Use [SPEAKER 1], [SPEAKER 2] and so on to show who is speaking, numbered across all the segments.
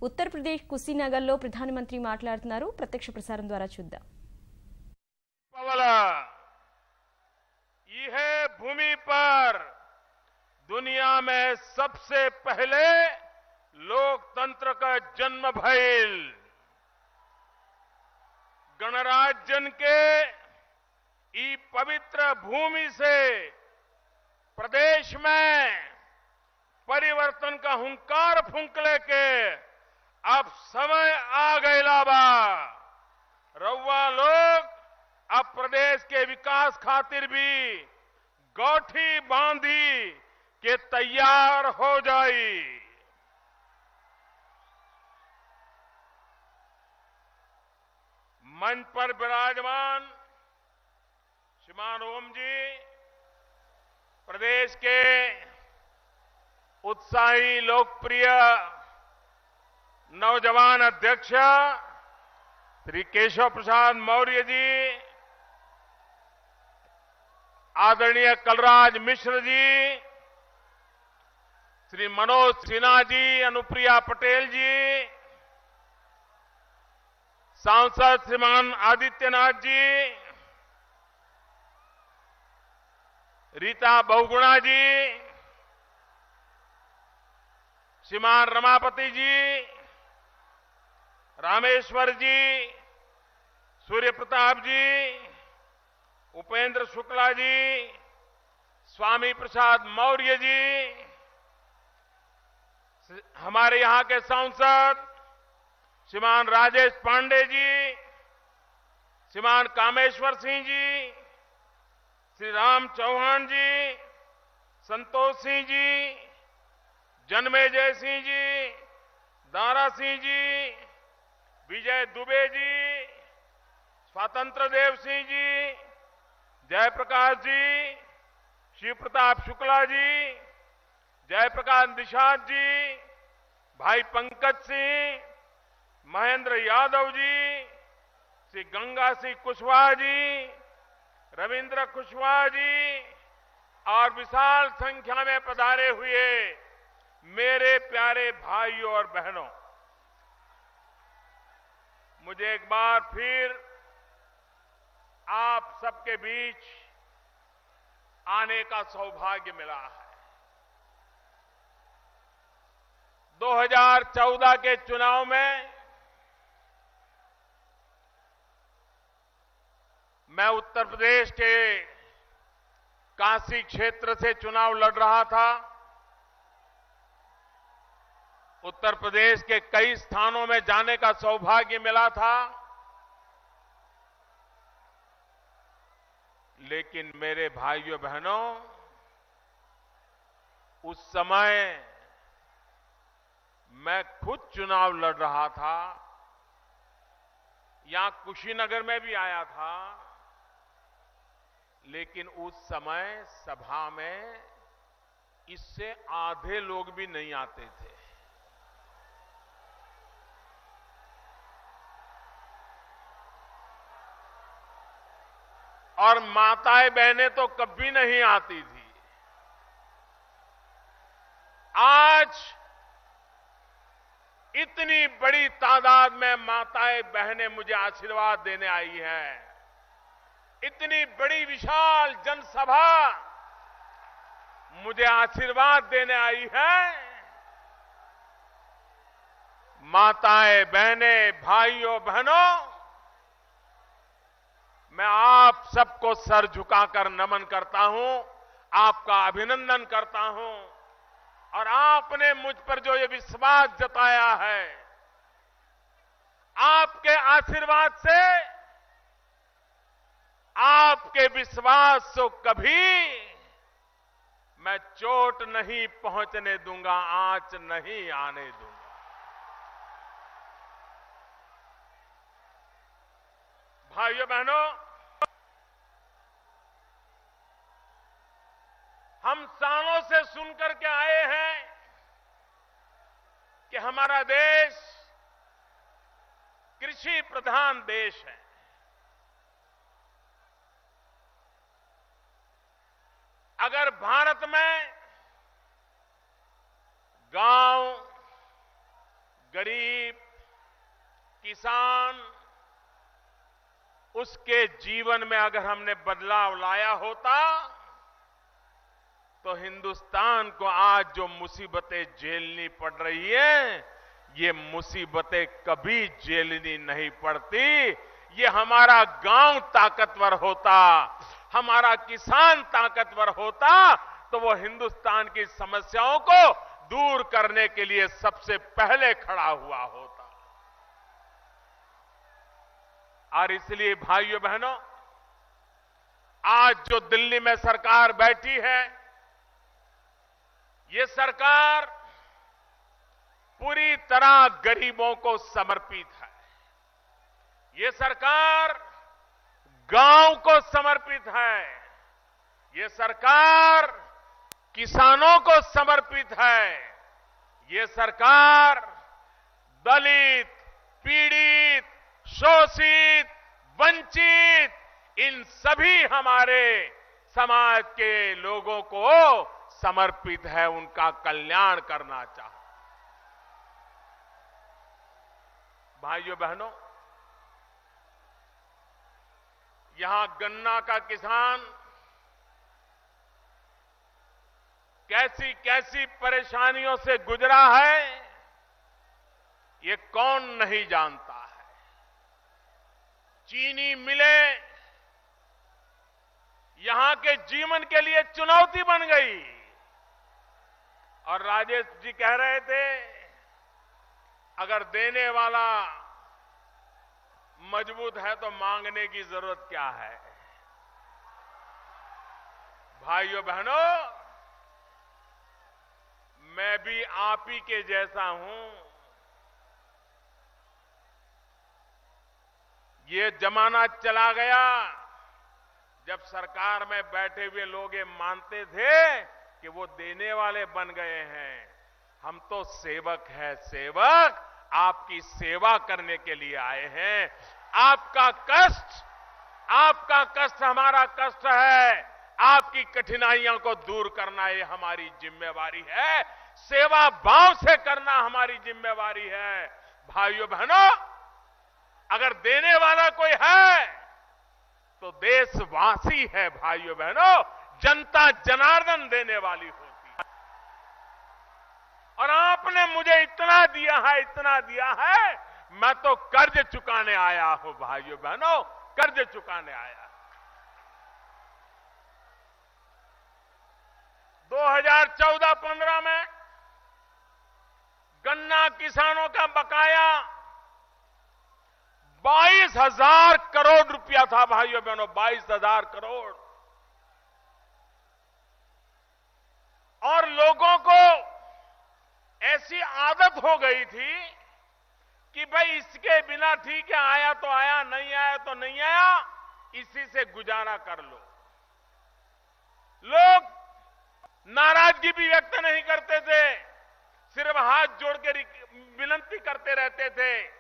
[SPEAKER 1] ఉత్తరప్రదేశ్ కుశీనగర్లో ప్రధానమంత్రి మాట్లాడుతున్నారు. ప్రత్యక్ష ప్రసారం ద్వారా చూద్దాం.
[SPEAKER 2] यह भूमि पर दुनिया में सबसे पहले लोकतंत्र का जन्म भइल गणराज्य के ई पवित्र भूमि से प्रदेश में परिवर्तन का हुंकार फूंकले के अब समय आ गया बा। रउआ लोग अब प्रदेश के विकास खातिर भी गौठी बांधी के तैयार हो जाई। मंच पर विराजमान श्रीमान ओम जी, प्रदेश के उत्साही लोकप्रिय नौजवान अध्यक्ष श्री केशव प्रसाद मौर्य जी, आदरणीय कलराज मिश्र जी, श्री मनोज सिन्हा जी, अनुप्रिया पटेल जी, सांसद श्रीमान आदित्यनाथ जी, रीता बहुगुणा जी, श्रीमान रमापति जी, रामेश्वर जी, सूर्य प्रताप जी, उपेंद्र शुक्ला जी, स्वामी प्रसाद मौर्य जी, हमारे यहां के सांसद श्रीमान राजेश पांडे जी, श्रीमान कामेश्वर सिंह जी, श्री राम चौहान जी, संतोष सिंह जी, जन्मेजय सिंह जी, दारा सिंह जी, विजय दुबे जी, स्वतंत्र देव सिंह जी, जयप्रकाश जी, शिव प्रताप शुक्ला जी, जयप्रकाश निषाद जी, भाई पंकज सिंह, महेंद्र यादव जी, श्री गंगा सिंह कुशवाहा जी, रविंद्र कुशवाहा जी और विशाल संख्या में पधारे हुए मेरे प्यारे भाइयों और बहनों, मुझे एक बार फिर आप सबके बीच आने का सौभाग्य मिला है। 2014 के चुनाव में मैं उत्तर प्रदेश के काशी क्षेत्र से चुनाव लड़ रहा था। उत्तर प्रदेश के कई स्थानों में जाने का सौभाग्य मिला था, लेकिन मेरे भाइयों बहनों, उस समय मैं खुद चुनाव लड़ रहा था। यहां कुशीनगर में भी आया था, लेकिन उस समय सभा में इससे आधे लोग भी नहीं आते थे। और माताएं बहनें तो कभी नहीं आती थी। आज इतनी बड़ी तादाद में माताएं बहनें मुझे आशीर्वाद देने आई हैं। इतनी बड़ी विशाल जनसभा मुझे आशीर्वाद देने आई है। माताएं बहनें, भाइयों बहनों, मैं आप सबको सर झुकाकर नमन करता हूं, आपका अभिनंदन करता हूं। और आपने मुझ पर जो ये विश्वास जताया है, आपके आशीर्वाद से, आपके विश्वास को कभी मैं चोट नहीं पहुंचने दूंगा, आंच नहीं आने दूंगा। भाइयों बहनों, हम सालों से सुनकर के आए हैं कि हमारा देश कृषि प्रधान देश है। अगर भारत में गांव, गरीब किसान, उसके जीवन में अगर हमने बदलाव लाया होता तो हिंदुस्तान को आज जो मुसीबतें झेलनी पड़ रही है, ये मुसीबतें कभी झेलनी नहीं पड़ती। ये हमारा गांव ताकतवर होता, हमारा किसान ताकतवर होता, तो वो हिंदुस्तान की समस्याओं को दूर करने के लिए सबसे पहले खड़ा हुआ होता। और इसलिए भाइयों बहनों, आज जो दिल्ली में सरकार बैठी है, ये सरकार पूरी तरह गरीबों को समर्पित है। ये सरकार गांव को समर्पित है। ये सरकार किसानों को समर्पित है। ये सरकार दलित, पीड़ित, शोषित, वंचित, इन सभी हमारे समाज के लोगों को समर्पित है, उनका कल्याण करना चाहता। भाइयों बहनों, यहां गन्ना का किसान कैसी कैसी परेशानियों से गुजरा है, ये कौन नहीं जानता है। चीनी मिलें यहां के जीवन के लिए चुनौती बन गई। और राजेश जी कह रहे थे, अगर देने वाला मजबूत है तो मांगने की जरूरत क्या है। भाइयों बहनों, मैं भी आप ही के जैसा हूं। ये जमाना चला गया जब सरकार में बैठे हुए लोग ये मानते थे कि वो देने वाले बन गए हैं। हम तो सेवक हैं, सेवक आपकी सेवा करने के लिए आए हैं। आपका कष्ट हमारा कष्ट है। आपकी कठिनाइयों को दूर करना ये हमारी जिम्मेवारी है। सेवा भाव से करना हमारी जिम्मेवारी है। भाइयों बहनों, अगर देने वाला कोई है तो देशवासी है। भाइयों बहनों, जनता जनार्दन देने वाली होती है। और आपने मुझे इतना दिया है, मैं तो कर्ज चुकाने आया हूं। भाइयों बहनों, कर्ज चुकाने आया। 2014-15 में गन्ना किसानों का बकाया 22,000 करोड़ रुपया था। भाइयों बहनों, 22,000 करोड़। और लोगों को ऐसी आदत हो गई थी कि भाई इसके बिना ठीक है, आया तो आया, नहीं आया तो नहीं आया, इसी से गुजारा कर लो। लोग नाराजगी भी व्यक्त नहीं करते थे, सिर्फ हाथ जोड़ के विनती करते रहते थे।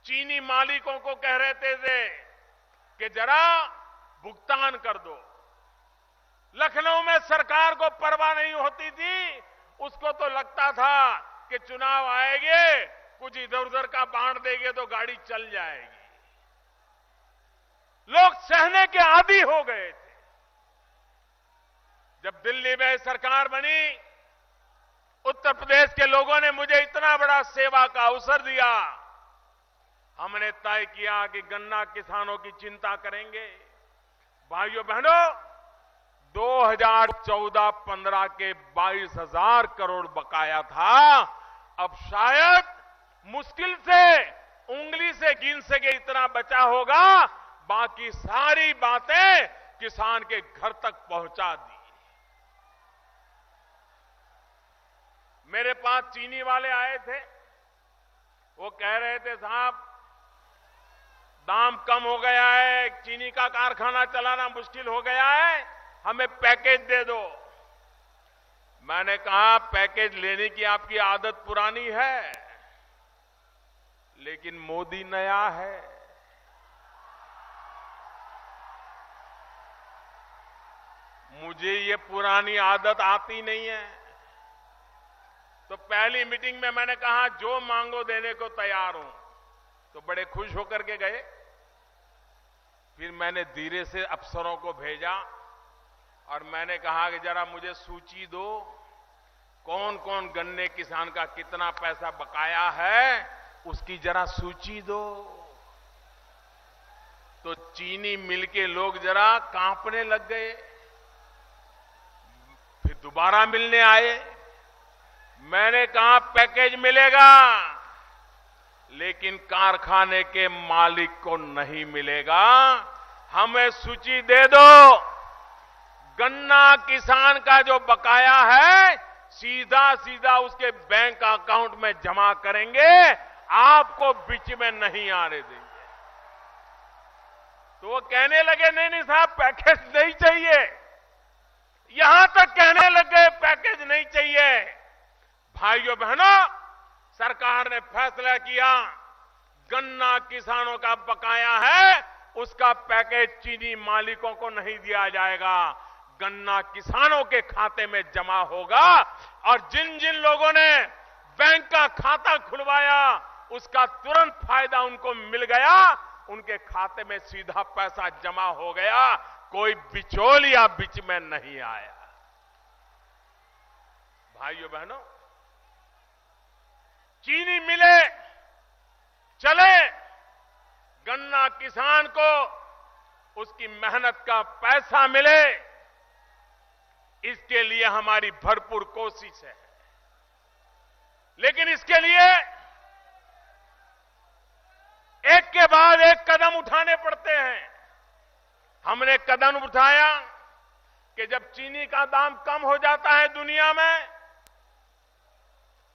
[SPEAKER 2] चीनी मालिकों को कह रहते थे कि जरा भुगतान कर दो। लखनऊ में सरकार को परवाह नहीं होती थी। उसको तो लगता था कि चुनाव आएंगे, कुछ इधर उधर का बांट देंगे तो गाड़ी चल जाएगी। लोग सहने के आदी हो गए थे। जब दिल्ली में सरकार बनी, उत्तर प्रदेश के लोगों ने मुझे इतना बड़ा सेवा का अवसर दिया। हमने तय किया कि गन्ना किसानों की चिंता करेंगे। भाइयों बहनों, 2014-15 के 22,000 करोड़ बकाया था। अब शायद मुश्किल से उंगली से गिन सके इतना बचा होगा। बाकी सारी बातें किसान के घर तक पहुंचा दी। मेरे पास चीनी वाले आए थे, वो कह रहे थे साहब दाम कम हो गया है, चीनी का कारखाना चलाना मुश्किल हो गया है, हमें पैकेज दे दो। मैंने कहा पैकेज लेने की आपकी आदत पुरानी है, लेकिन मोदी नया है। मुझे ये पुरानी आदत आती नहीं है। तो पहली मीटिंग में मैंने कहा जो मांगो देने को तैयार हूं, तो बड़े खुश होकर के गए। फिर मैंने धीरे से अफसरों को भेजा और मैंने कहा कि जरा मुझे सूची दो, कौन कौन गन्ने किसान का कितना पैसा बकाया है, उसकी जरा सूची दो। तो चीनी मिल के लोग जरा कांपने लग गए। फिर दोबारा मिलने आए। मैंने कहा पैकेज मिलेगा, लेकिन कारखाने के मालिक को नहीं मिलेगा। हमें सूची दे दो। गन्ना किसान का जो बकाया है सीधा सीधा उसके बैंक अकाउंट में जमा करेंगे, आपको बीच में नहीं आने देंगे। तो वो कहने लगे नहीं नहीं साहब पैकेज नहीं चाहिए, यहां तक कहने लगे पैकेज नहीं चाहिए। भाइयों बहनों, सरकार ने फैसला किया गन्ना किसानों का बकाया है, उसका पैकेज चीनी मालिकों को नहीं दिया जाएगा, गन्ना किसानों के खाते में जमा होगा। और जिन जिन लोगों ने बैंक का खाता खुलवाया उसका तुरंत फायदा उनको मिल गया, उनके खाते में सीधा पैसा जमा हो गया, कोई बिचौलिया बीच में नहीं आया। भाइयों बहनों, चीनी मिले चले, गन्ना किसान को उसकी मेहनत का पैसा मिले, इसके लिए हमारी भरपूर कोशिश है। लेकिन इसके लिए एक के बाद एक कदम उठाने पड़ते हैं। हमने कदम उठाया कि जब चीनी का दाम कम हो जाता है दुनिया में,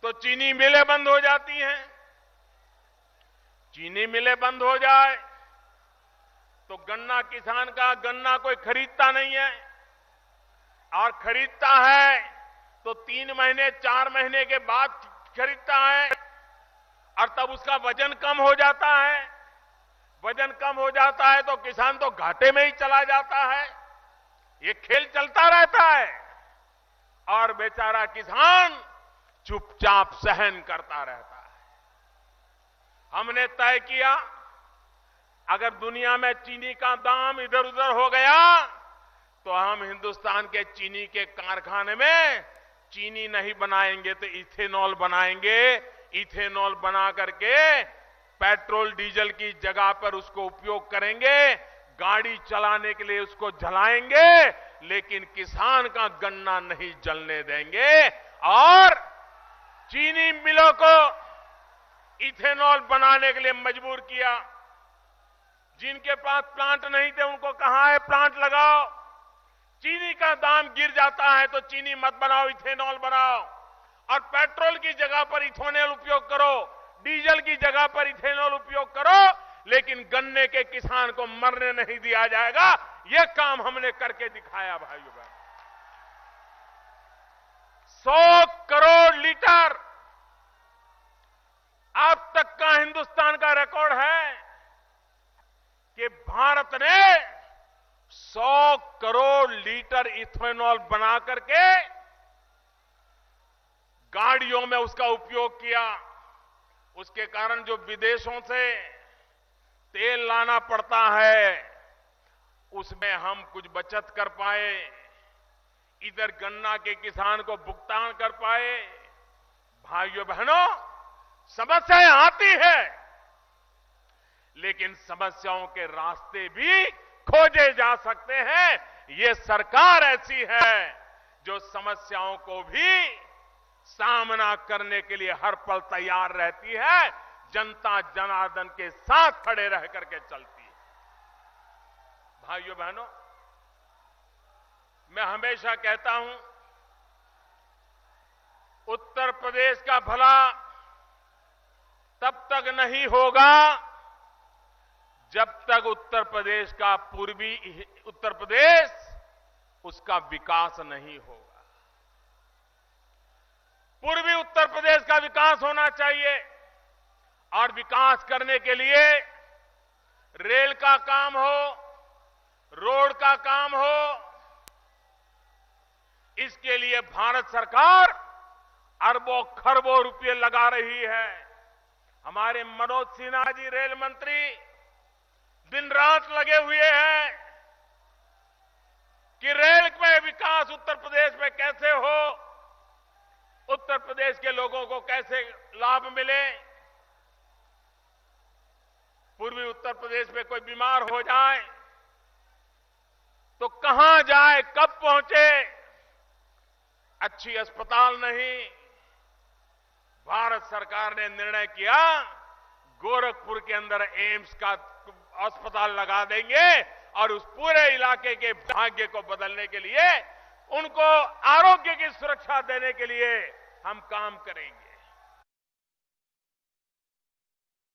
[SPEAKER 2] तो चीनी मिलें बंद हो जाती हैं। चीनी मिलें बंद हो जाए तो गन्ना किसान का गन्ना कोई खरीदता नहीं है, और खरीदता है तो 3 महीने 4 महीने के बाद खरीदता है, और तब उसका वजन कम हो जाता है। वजन कम हो जाता है तो किसान तो घाटे में ही चला जाता है। ये खेल चलता रहता है और बेचारा किसान चुपचाप सहन करता रहता है। हमने तय किया अगर दुनिया में चीनी का दाम इधर उधर हो गया तो हम हिंदुस्तान के चीनी के कारखाने में चीनी नहीं बनाएंगे तो इथेनॉल बनाएंगे। इथेनॉल बना करके पेट्रोल डीजल की जगह पर उसको उपयोग करेंगे, गाड़ी चलाने के लिए उसको जलाएंगे, लेकिन किसान का गन्ना नहीं जलने देंगे। और चीनी मिलों को इथेनॉल बनाने के लिए मजबूर किया। जिनके पास प्लांट नहीं थे उनको कहा है प्लांट लगाओ। चीनी का दाम गिर जाता है तो चीनी मत बनाओ, इथेनॉल बनाओ, और पेट्रोल की जगह पर इथेनॉल उपयोग करो, डीजल की जगह पर इथेनॉल उपयोग करो, लेकिन गन्ने के किसान को मरने नहीं दिया जाएगा। यह काम हमने करके दिखाया भाइयों बहन। 100 करोड़ लीटर अब तक का हिंदुस्तान का रिकॉर्ड है कि भारत ने 100 करोड़ लीटर इथेनॉल बना करके गाड़ियों में उसका उपयोग किया। उसके कारण जो विदेशों से तेल लाना पड़ता है उसमें हम कुछ बचत कर पाए, इधर गन्ना के किसान को भुगतान कर पाए। भाइयों बहनों, समस्याएं आती है, लेकिन समस्याओं के रास्ते भी खोजे जा सकते हैं। ये सरकार ऐसी है जो समस्याओं को भी सामना करने के लिए हर पल तैयार रहती है, जनता जनार्दन के साथ खड़े रह करके चलती है। भाइयों बहनों, मैं हमेशा कहता हूं उत्तर प्रदेश का भला तब तक नहीं होगा जब तक उत्तर प्रदेश का पूर्वी उत्तर प्रदेश उसका विकास नहीं होगा। पूर्वी उत्तर प्रदेश का विकास होना चाहिए, और विकास करने के लिए रेल का काम हो, रोड का काम हो, इसके लिए भारत सरकार अरबों खरबों रुपए लगा रही है। हमारे मनोज सिन्हा जी रेल मंत्री दिन रात लगे हुए हैं कि रेल में विकास उत्तर प्रदेश में कैसे हो, उत्तर प्रदेश के लोगों को कैसे लाभ मिले। पूर्वी उत्तर प्रदेश में कोई बीमार हो जाए तो कहां जाए, कब पहुंचे, अच्छी अस्पताल नहीं। भारत सरकार ने निर्णय किया गोरखपुर के अंदर एम्स का अस्पताल लगा देंगे और उस पूरे इलाके के भाग्य को बदलने के लिए, उनको आरोग्य की सुरक्षा देने के लिए हम काम करेंगे।